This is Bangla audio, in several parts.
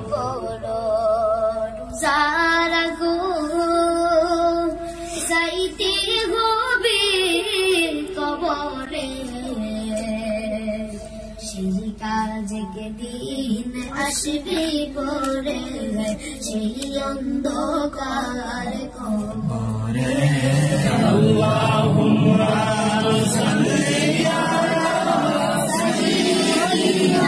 বড় রোজারা গো যাইতে হবে কবরে সেই কাজে দিন আসবে পরে সেই অন্ধকার কবরে আল্লাহুম্মা সাল্লি আলা সাইয়্যিদিনা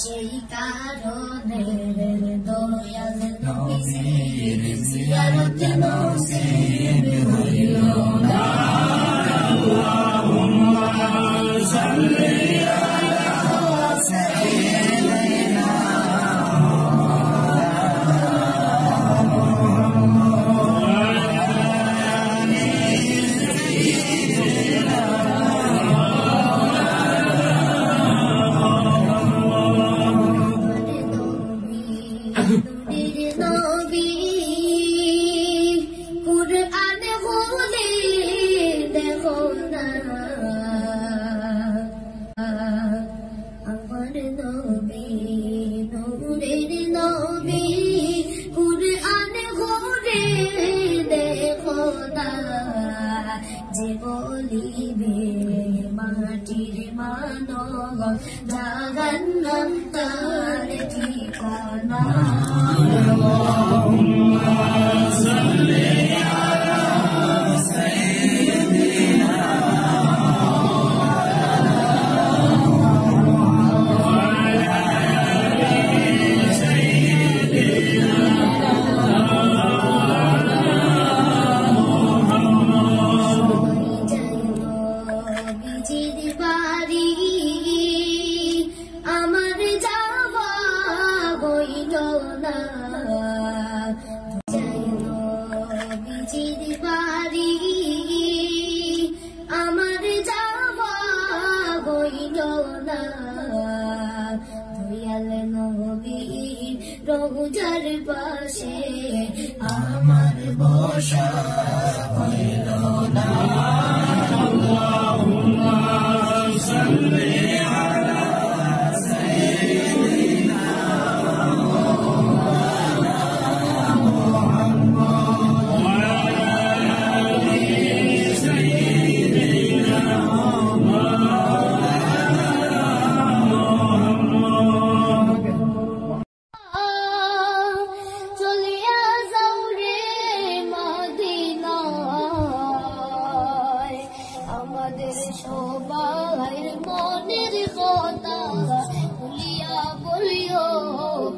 সেই কারণে দয়াল নবীর জিয়ারত নসিব হইল না আল্লাহুম্মা সাল্লি আলা সাইয়্যিদিনা যে বলিবে মাটির মানব জাহান্নাম তার ঠিকানা আল্লাহুম্মা সাল্লি আলা সাইয়্যিদিনা আমার যাওয়া হইল না দয়াল নবীর রওজার পাশে আমার বসা হইল না আল্লাহুম্মা সাল্লি আলা সাইয়্যিদিনা সবাই মনের কথা বলিয়া বলিও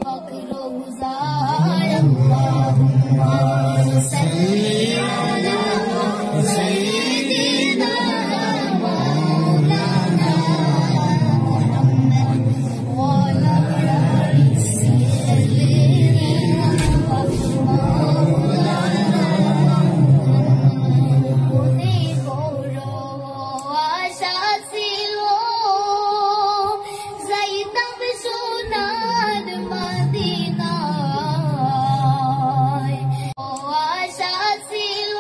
পাক রওজায় আল্লাহুম্মা সাল্লি আলা সাইয়্যিদিনা মাওলানা মুহাম্মদ ওয়া আলা আলি সাইয়্যিদিনা মাওলানা Madiনা ও আশা ছিল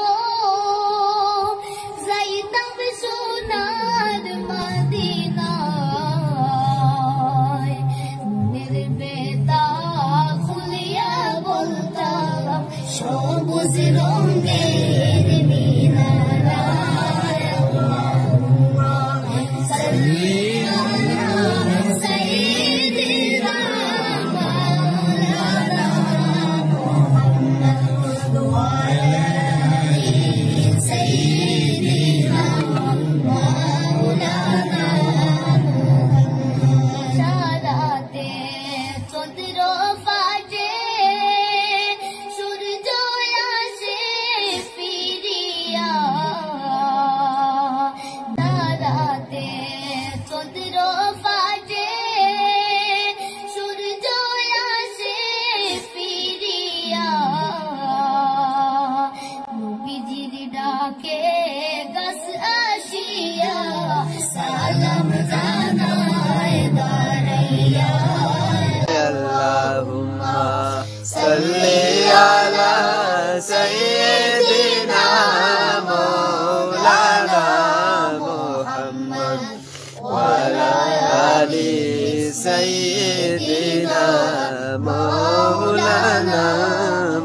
সালাম জানায় দাঁড়াইয়া আল্লাহুম্মা সাল্লি আলা সাইয়্যিদিনা মাওলানা মুহাম্মদ ওয়া আলা আলি সাইয়্যিদিনা মাওলানা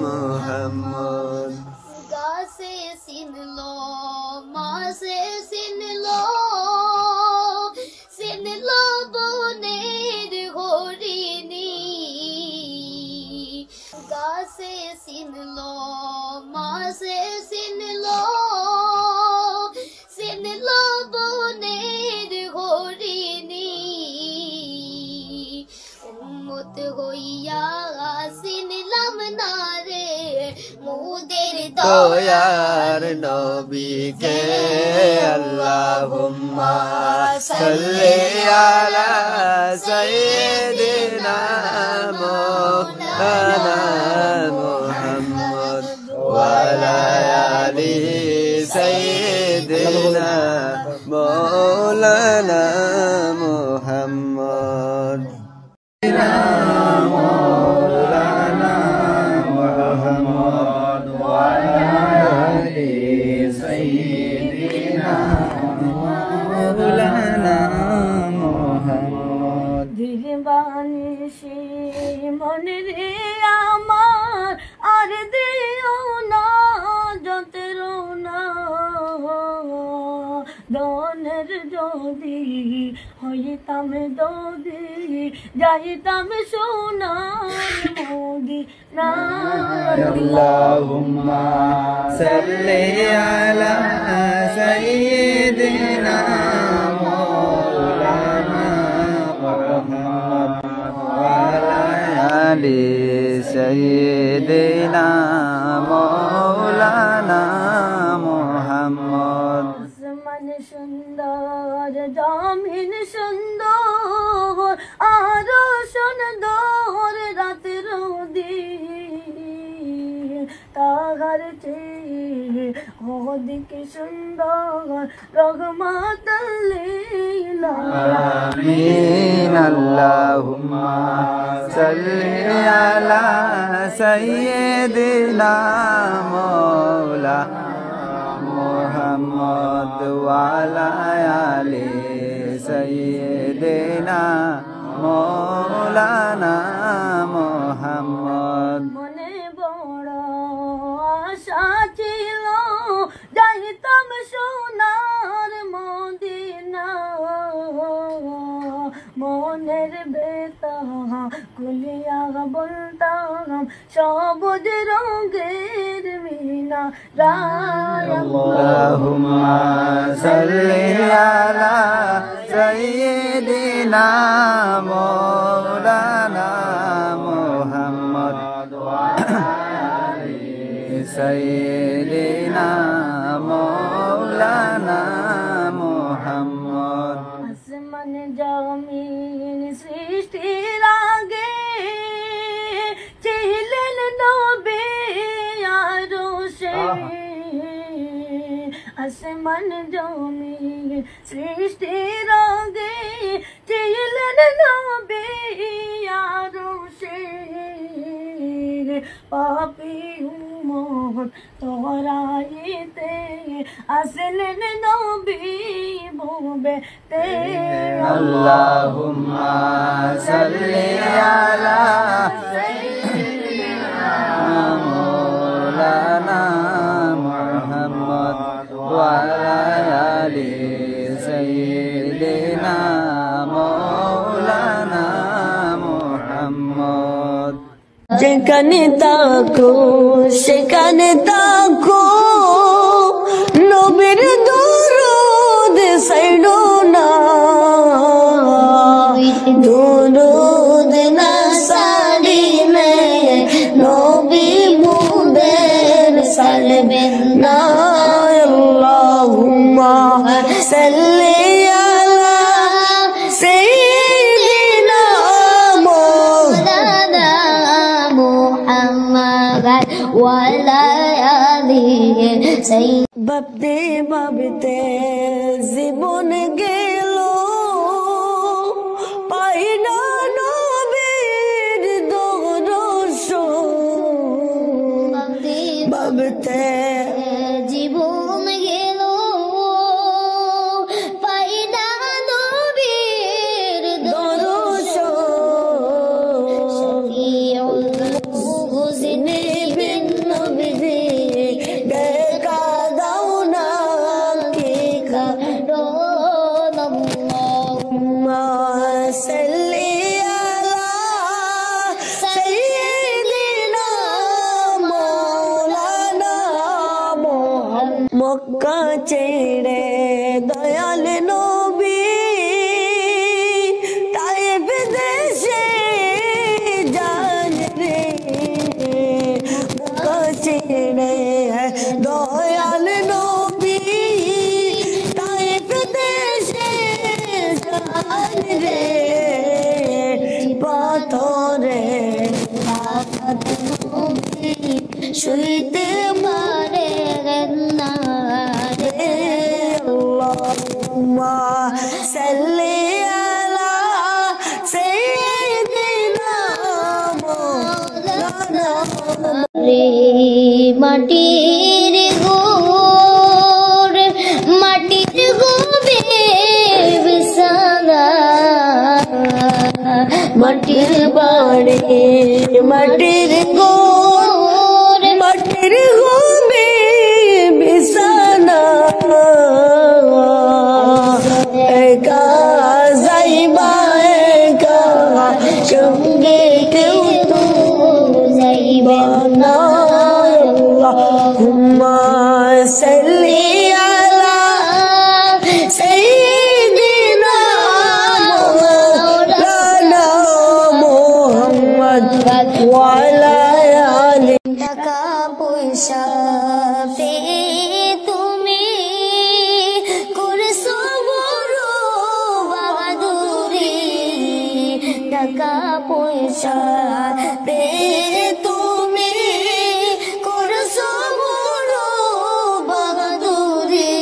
মুহাম্মদ गा से सिन लो माँ से सिन लो बोनेर होरिनी गा से सिन लो माँ से सिन लो बोनेर होरिनी उम्मत होइया सिनलाम नारे मुদের দয়ার নবীকে আল্লাহুম্মা সাল্লি আলা সাইয়্যিদিনা মাওলানা মুহাম্মদ ওয়া আলা আলি সাইয়্যিদিনা মাওলানা মুহাম্মদ মনে রে আমার আর দিও না যতেরো না দনের যদি হইতাম দদি যাইতাম সোনার মোদি না আল্লাহুম্মা সাল্লি আলা সাইয়্যিদিনা মাওলানা মুহাম্মদ ওয়া আলা আলি সাইয়্যিদিনা মাওলানা মুহাম্মদ আসমান সুন্দর জমিন সুন্দর আরো সুন্দর রাতের দিন তাহার চেয়ে অধিক সুন্দর রহমাতুল্লিল আমিন আল্লাহুম্মা সাল্লি আলা সাইয়্যিদিনা মাওলানা মুহাম্মদ ওয়া আলা আলি সাইয়্যিদিনা মাওলানা মুহাম্মদ মনে বড় আশা ছিল যাইতাম সোনার মদিনা মনের বেতা কুলিয়া বলতাম সবুজ রঙের মিনা রায় আল্লাহুম্মা সাল্লি আলা সাইয়্যিদিনা মাওলানা মুহাম্মদ ওয়া আলা আলি সাইয়্যিদিনা মাওলানা মুহাম্মদ আসমান জমিন সৃষ্টির আগে ছিলেন নবী আরশে আসমান জমিন সৃষ্টির আগে ছিলেন নবী আরশে পাপী উম্মত তোরাইতে আসলেন নবী ভবেতে আল্লাহুম্মা সাল্লি আলা সাইয়্যিদিনা মাওলানা মুহাম্মদ ওয়া আলা আলি সাইয়্যিদিনা মাওলানা মুহাম্মদ যেখানে তাকো সেখানে তাকো নবীর দরুদ সাইডো না দরুদ না সাড়িলে নবী মুদের সালবেন না আল্লাহুম্মা সাল্লি আলা সাইয়্যিদিনা মাওলানা মুহাম্মদ ওয়া আলা আলিহি ভাবতে ভাবতে জীবন গেল তোরে শুইতে পারে না রে আল্লাহুম্মা সাল্লি আলা সাইয়্যিদিনা মাওলানা রে মাটির গোর মাটির গোবে বিছানা মাটির বাড়ি মাটির গোর মাটির গোবে বিছানা একা যাইবা একা সঙ্গে কেউ তো যাইবে না আল্লাহুম্মা সাল্লি আলা সাইয়্যিদিনা মাওলানা মুহাম্মদ ওয়া আলা আলি টাকা পয়সা পেয়ে তুমি করছো বড় বাহাদুরি টাকা পয়সা পেয়ে তুমি করছো বড় বাহাদুরি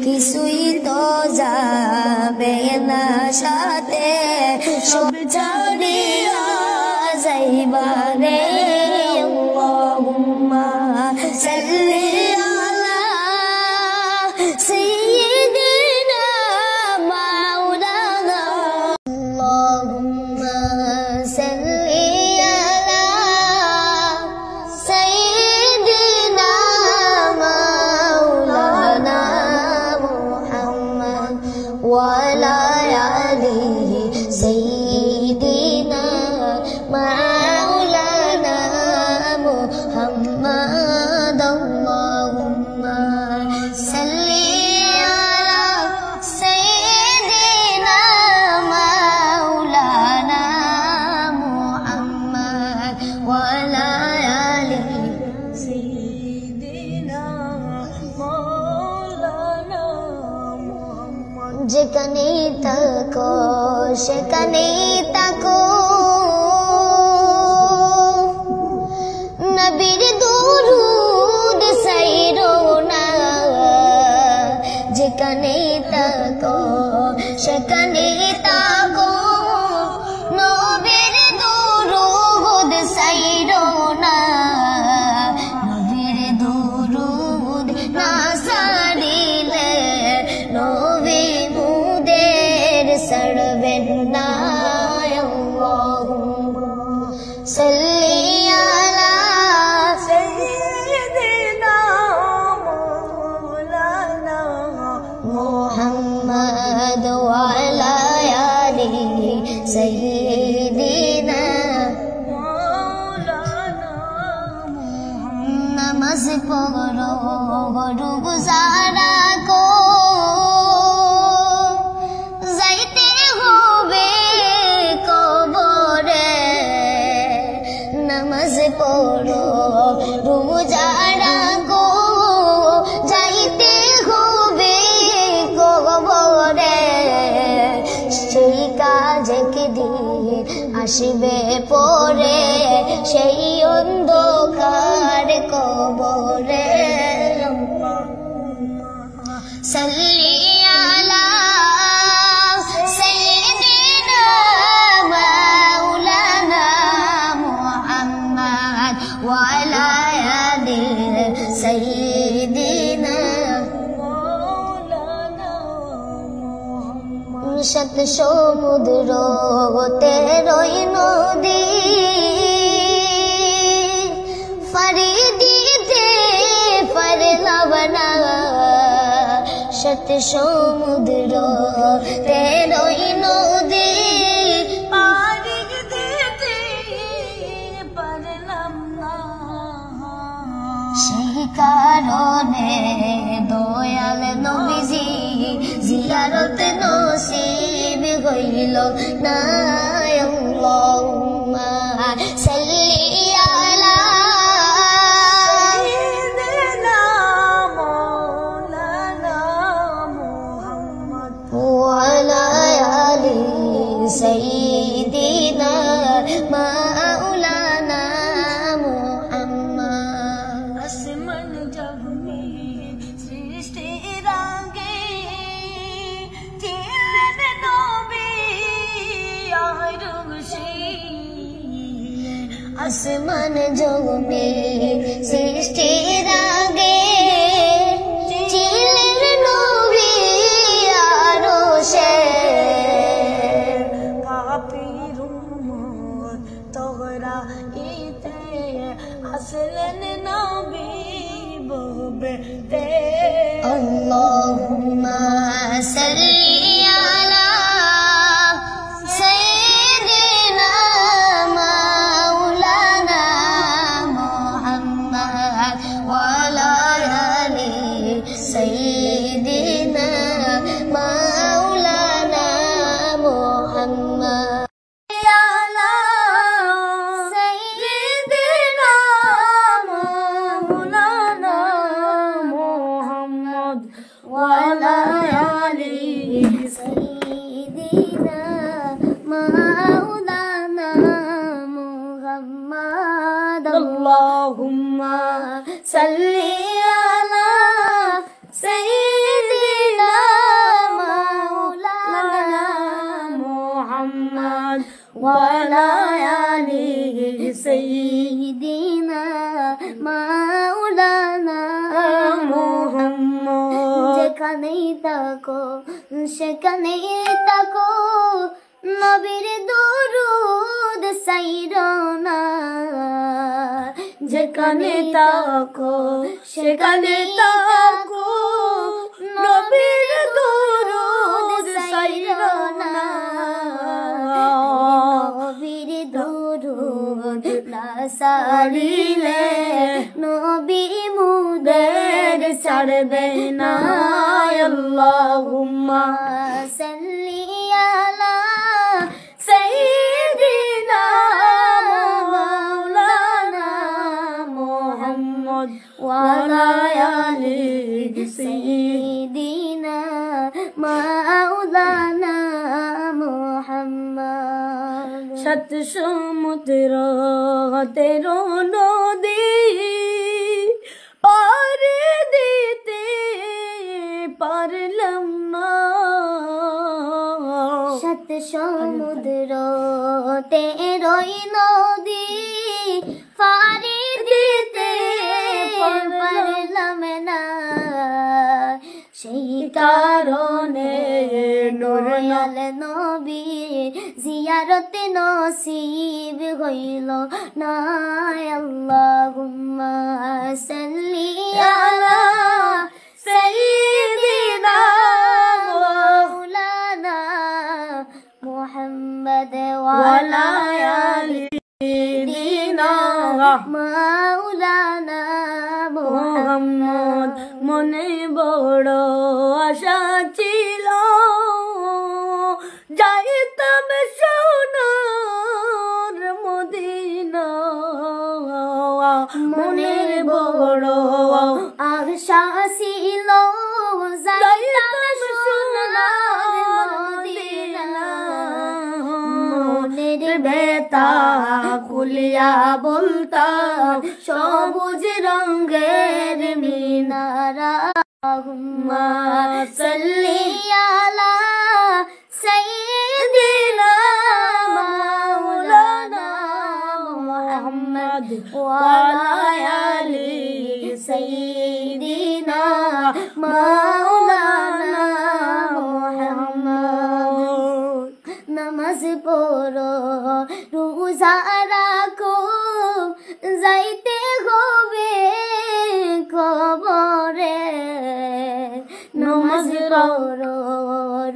কিছুই তো যাবে না সাথে সব ছাড়িয়া যাইবা রে আল্লাহুম্মা সাল্লি আলা সাইয়্যিদিনা মাওলানা আল্লাহুম্মা সাল্লি আলা সাইয়্যিদিনা মাওলানা মুহাম্মদ ওয়া আলা আলিহি সাইয়্যিদিনা মাওলানা মুহাম্মদ আল্লাহুম্মা সাল্লি আলা সাইয়্যিদিনা মাওলানা মুহাম্মদ ওয়া আলা আলিহি সাইয়্যিদিনা মাওলানা মুহাম্মদ যেখানেই থাকো সেখানেই থাকো নবীর দুরূদ সাইরো না যেখানেই থাকো সেখানেই থাকো নবীর দুরূদ সাইরো না নবীর দুরূদ না সারিলে নবী মুদের সরবেন না আল্লাহুম্মা সাল্লি আলা সাইয়্যিদিনা মাওলানা মুহাম্মদ ওয়া আলা আলিহি সাইয়্যিদিনা মাওলানা নামাজ পড়ো গরু গুজারা কো যাইতে হবে কবরে নামাজ পড়ো রোজারা কো যাইতে হবে কবরে সেই কাজ একদিন আসবে পরে সেই অন্ধকার কবরে সাল্লি আলা সাইয়্যিদিনা মাওলানা মুহাম্মদ ওয়া আলা আলি সাইয়্যিদিনা মাওলানা মুহাম্মদ শত সমুদ্র তেরোই নদী ফারি দিতে পারলাম না শত সমুদ্র তেরোই নদী পারি দিতে পারলাম না সেই কারণে দয়াল নবীজি জিয়ারত নসিব হইল না আল্লাহুম্মা সাল্লি আলা সাইয়্যিদিনা মাওলানা মুহাম্মদ ওয়া আলা আলি সাইয়্যিদিনা আসমান জমে সৃষ্টির আগে ছিলেন নবী আরশে পাপীর উম্মত তোরা ইতে আসলেন নবী ববেতে আল্লাহুম্মা সাল্লি আলা সাইয়্যিদিনা মাওলানা মুহাম্মদ ওয়া আলা আলি সাইয়্যিদিনা মাওলানা মুহাম্মদ اللهم صل على سيدنا مولانا محمد وعلى آل سيدنا مولانا محمد যেখানেই থাকো সেখানেই থাকো নবীর দরুদ সাইরো না যেখানে থাকো সেখানে থাকো নবীর দরুদ সাইরো না নবীর দরুদ না সারিলে নবী মুদের ছাড়বে না আল্লাহুম্মা সাল্লি আলা সাইয়্যিদিনা মাওলানা মুহাম্মদ ওয়া আলা আলি সাইয়্যিদিনা মাওলানা মুহাম্মদ সাত সমুদ্র তেরো নদী পার দিতে পারলাম না সাত সমুদ্র তেরোই নদী পাড়ি দিতে পারলাম না সেই কারণে দয়াল নবী জিয়ারত নসিব হইল না আল্লাহুম্মা সাল্লি আলা সাইয়্যিদিনা মাওলানা মুহাম্মদ ওয়া আলা আলি সাইয়্যিদিনা মাওলানা মুহাম্মদ মনে বড় আশা ছিল যাইতাম সোনার মদিনা মনে বড় আশা ছিল যাইতাম সোনার মদিনা মনের বেতা খুলিয়া বলতাম সবুজ রঙের মিনারা আল্লাহুম্মা সাল্লি আলা সাইয়্যিদিনা মাওলানা মুহাম্মদ ওয়া আলা আলি সাইয়্যিদিনা মাওলানা মুহাম্মদ নামাজ পড়ো রোজা রাখো যাইতে হবে কবরে নামাজ পড়ো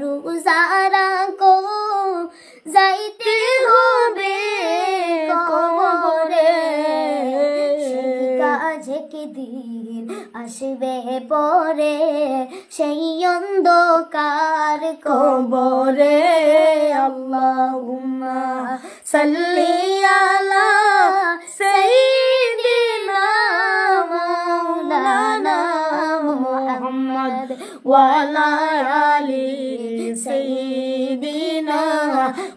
রোজা রাখো যাইতে হবে কবরে কাজে কি দিন আসবে পরে সেই অন্ধকার কবরে আল্লাহুম্মা সাল্লি আলা সাইয়্যিদিনা মাওলানা মুহাম্মদ ওয়া আলা আলি সাইয়্যিদিনা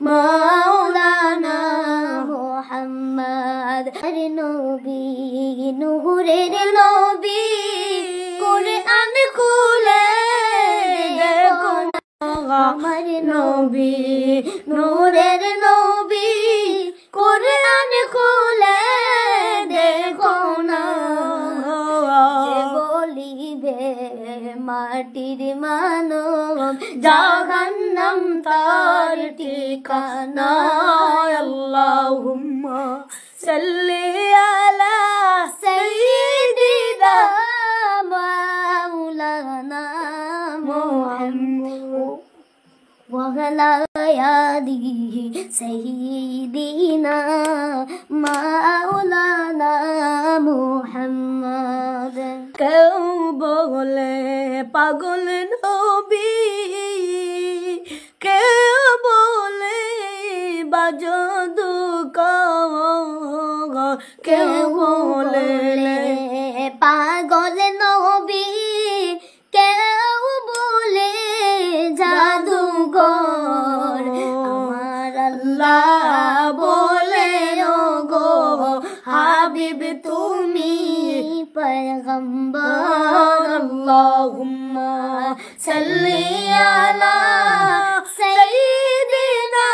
মাওলানা মুহাম্মদ নবী নূরের নবী কোরআন খুলে দেখো আমার নবী নূরের নবী কোরআন খুলে মাটির মানব জাহান্নাম তার ঠিকানা আল্লাহুম্মা সাল্লি আলা সাইয়্যিদিনা মাওলানা মুহাম্মদ وعلى آله سيدنا مولانا محمد কেউ বলে পাগল নবী কেউ বলে বাজাদুকর কেউ বলে পাগল নবী কেউ বলে জাদুঘর আমার আল্লাহ বলে ও গো হাবিব তুমি পয়গম্বর আল্লাহুম্মা সাল্লি আলা সাইয়্যিদিনা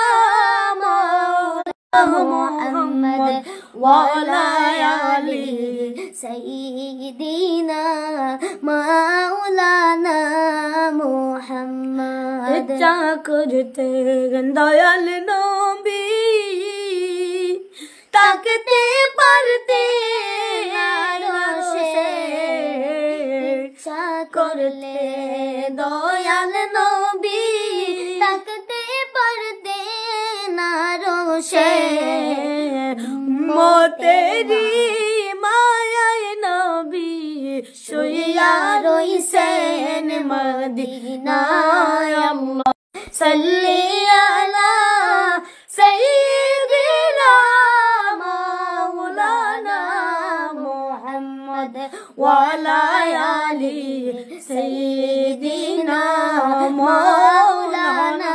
মুহাম্মদ ওয়া আলা আলি সাইয়্যিদিনা মাওলানা মুহাম্মদ ইচ্ছা করতে দয়াল নবী তাকতে পারতে আরশে ইচ্ছা করলে দয়াল নবী তাকতে পারতে আরশে মতেরি মায়ায় নবী শুইয়া রইছেন মদিনায় আল্লাহ সাল্লি আলা সাইয়্যিদিনা মাওলানা মুহাম্মদ ওয়া আলা আলি সাইয়্যিদিনা মাওলানা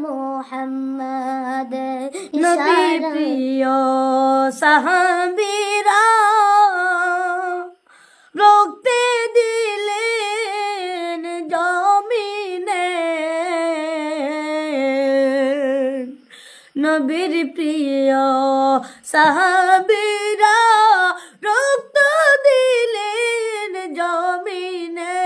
মুহাম্মদ নবী প্রিয় সাহাবীরা রক্তে দিলেন জমিনে নবীর প্রিয় সাহাবীরা রক্ত দিলেন জমিনে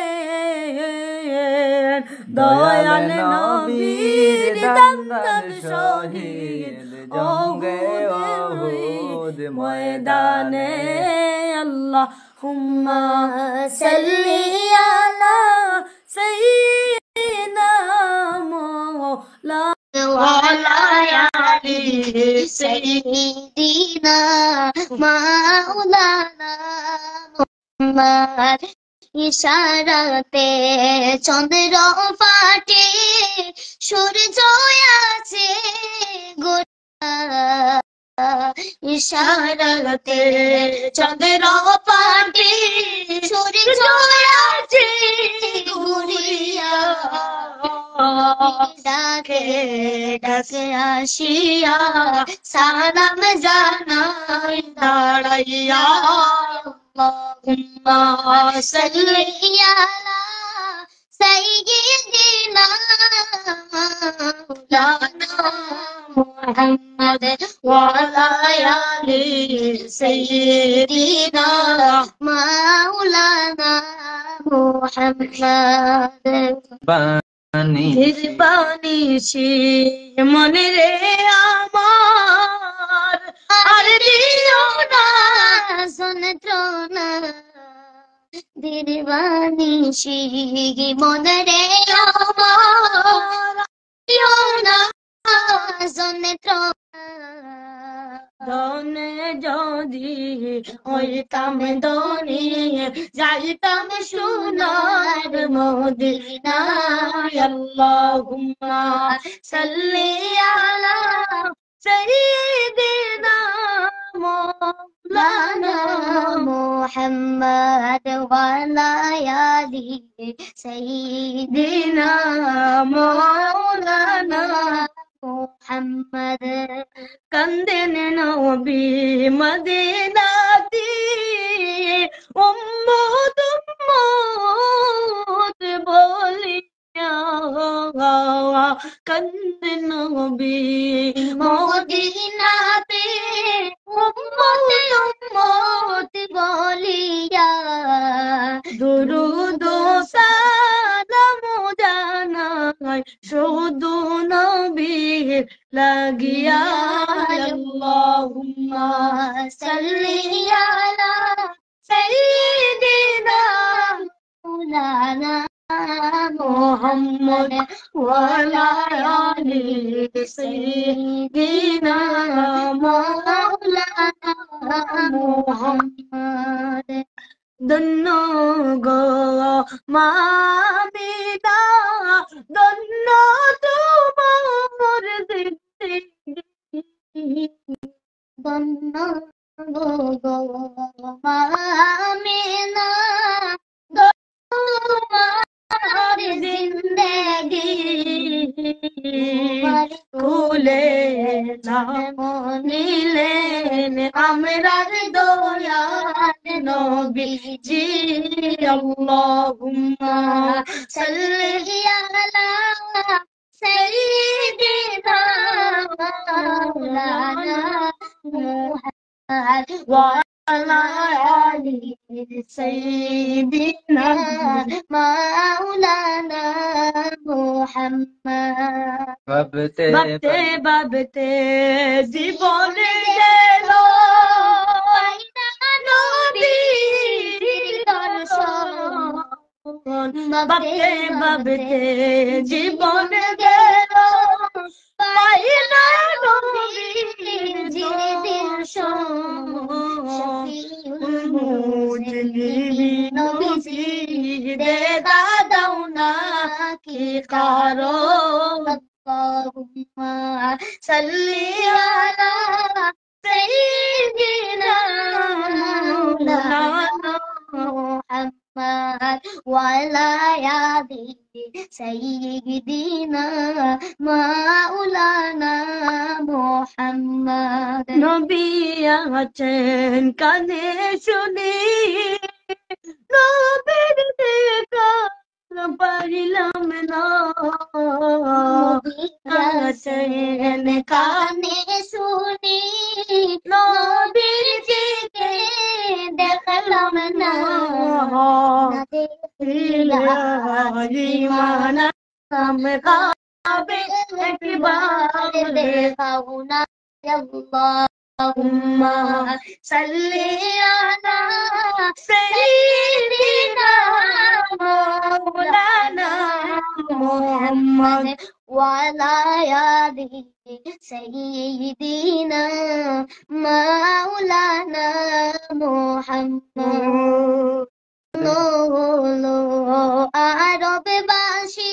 দয়াল নবীর দান্দান শহীদ জঙ্গে উহুদ ময়দানে আল্লাহুম্মা সাল্লি আলা সাইয়্যিদিনা মাওলানা ওয়া আলা আলি সাইয়্যিদিনা মাওলানা মুহাম্মদ ইশারাতে চন্দ্র ফাটে সূর্য আছে গোটা ইশারাতে চন্দ্র ফাটে সূর্য আছে ঘুরিয়া ডাকে ডাকে আসিয়া সালাম জানাই দাঁড়াইয়া আল্লাহুম্মা সাল্লি আলা সাইয়্যিদিনা মাওলানা মুহাম্মদ ওয়া আলা আলি সাইয়্যিদিনা মাওলানা মুহাম্মদ বানিছি মনে রে আমার আর দিও না যন্ত্রণা দিবানিছি মনে রে আমার দিও না যন্ত্রণা ধনে যদি হইতাম ধনী যাইতাম সোনার মদিনায় আল্লাহুম্মা সাল্লি আলা সাইয়্যিদিনা মাওলানা মুহাম্মদ ওয়া আলা আলি সাইয়্যিদিনা মাওলানা মুহাম্মদ কান্দেন নবী মদিনাতে উম্মত উম্মত বলিয়া কান্দেন নবী মদিনাতে উম্মত উম্মত বলিয়া দুরূদ শুধু নবীর লাগিয়া আল্লাহুম্মা সাল্লি আলা সাইয়্যিদিনা মাওলানা মুহাম্মদ ওয়া আলা আলি সাইয়্যিদিনা মাওলানা মুহাম্মদ ধন্য গো মামিনা ধন্য তোমার জিন্দেগি ধন্য গো মামিনা তোমার জিন্দেগি কুলে নাম নিলেন আমরার দয়াল নবীজি আল্লাহুম্মা সাল্লি আলা সাইয়্যিদিনা মাওলানা মুহাম্মদ ওয়া আলা আলি সাইয়্যিদিনা মাওলানা মুহাম্মদ ভাবতে ভাবতে ভাবতে জীবন গেল নবীর দর্শন ভাবতে ভাবতে জীবন গেল পাইলা নবীর দর্শন নবীজি দেখা দাও না কি কারণ اللهم صل على سيدنا مولانا محمد وعلى آل سيدنا مولانا محمد নবী আছেন কানে শুনি নবীর দেখা পারিলাম না আছেন কানে শুনি নবীর জিকে দেখলাম না ইমানা আমরা একবার দেখাও না اللهم صل على سيدنا مولانا محمد وعلى آل سيدنا مولانا محمد হলো আরববাসী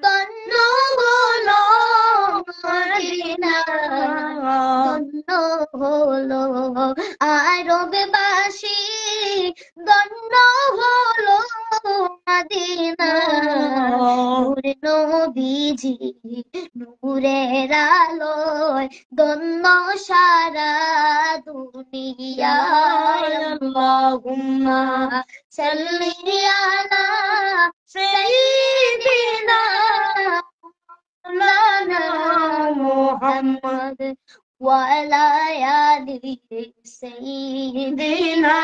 ধন্য হলো মদিনা ধন্য হলো আরববাসী ধন্য হলো মদিনা নূর নবীজি নূরের আলোয় ধন্য সারা দুনিয়া আল্লাহুম্মা সাল্লি আলা সাইয়্যিদিনা মাওলানা মুহাম্মদ ওয়া আলা আলি সাইয়্যিদিনা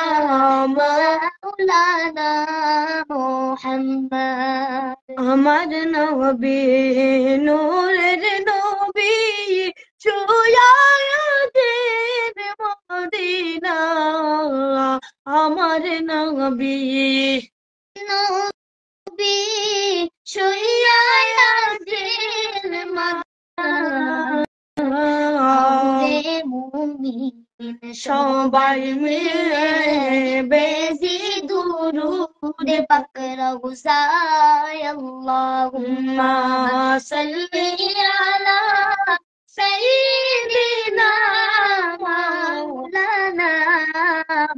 মাওলানা মুহাম্মদ আমার নবী নূরের নবী চুয়ায়াতের মদিনা আমার নবী নবী শুয়ায়াতের মাঝে মুমিন সবাই মিলে বেশি দুরুদ পাক রওজায় আল্লাহুম্মা সাল্লি আলা সাইয়্যিদিনা মাওলানা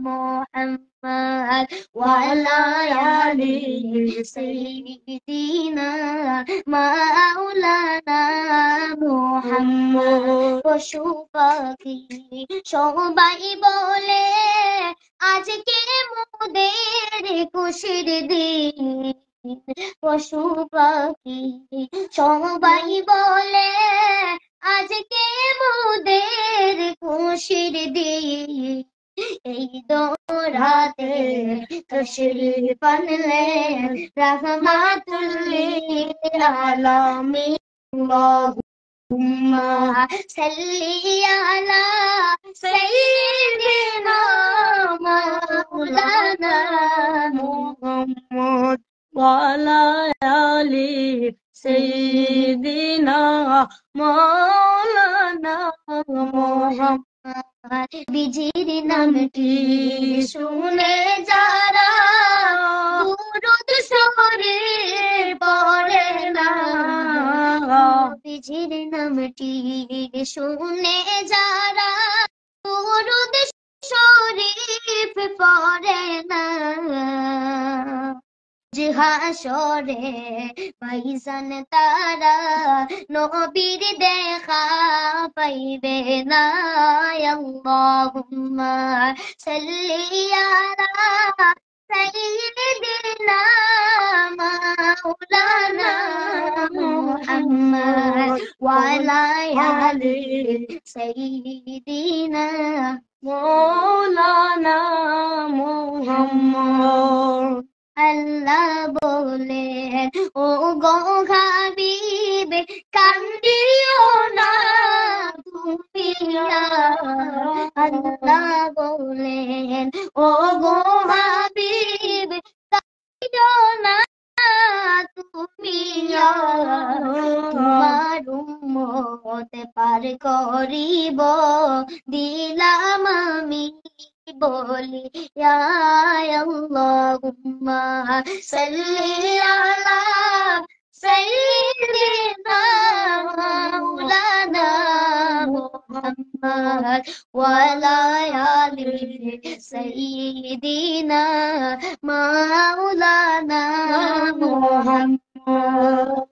মুহাম্মদ ওয়া আলা আলি সাইয়্যিদিনা মাওলানা মুহাম্মদ পশু পাখি সবাই বলে আজকে মোদের খুশির দিন পশু পাখি সবাই বলে আজকে মোদের খুশির দিন এই দোরাতে তশরিফ আনলেন রাহমাতুল লিল العالمين اللهم صل على سيدنا مولانا محمد وعلى آل سيدنا مولانا محمد বিজির নামটি শুনে যারা দুরূদ শরীফ পড়ে না বিজির নামটি শুনে যারা দুরূদ শরীফ পড়ে না হাসরে ভাইজান তারা নবীর দেখা পাইবে না আল্লাহুম্মা সাল্লি আলা সাইয়্যিদিনা মাওলানা মুহাম্মদ ওয়া আলা আলি সাইয়্যিদিনা মৌলানা মুহাম্মদ আল্লাহ বলেন ও গো হাবিব কান্দিও না তুমি আল্লাহ বলেন ও গো হাবিব কান্দিও না তুমি তোমার উম্মত পার করিব দিলাম আমি বলি ইয়া আল্লাহুম্মা সাল্লি আলা সাইয়্যিদিনা মাওলানা মুহাম্মদ ওয়া আলা আলি সাইয়্যিদিনা মাওলানা মুহাম্মদ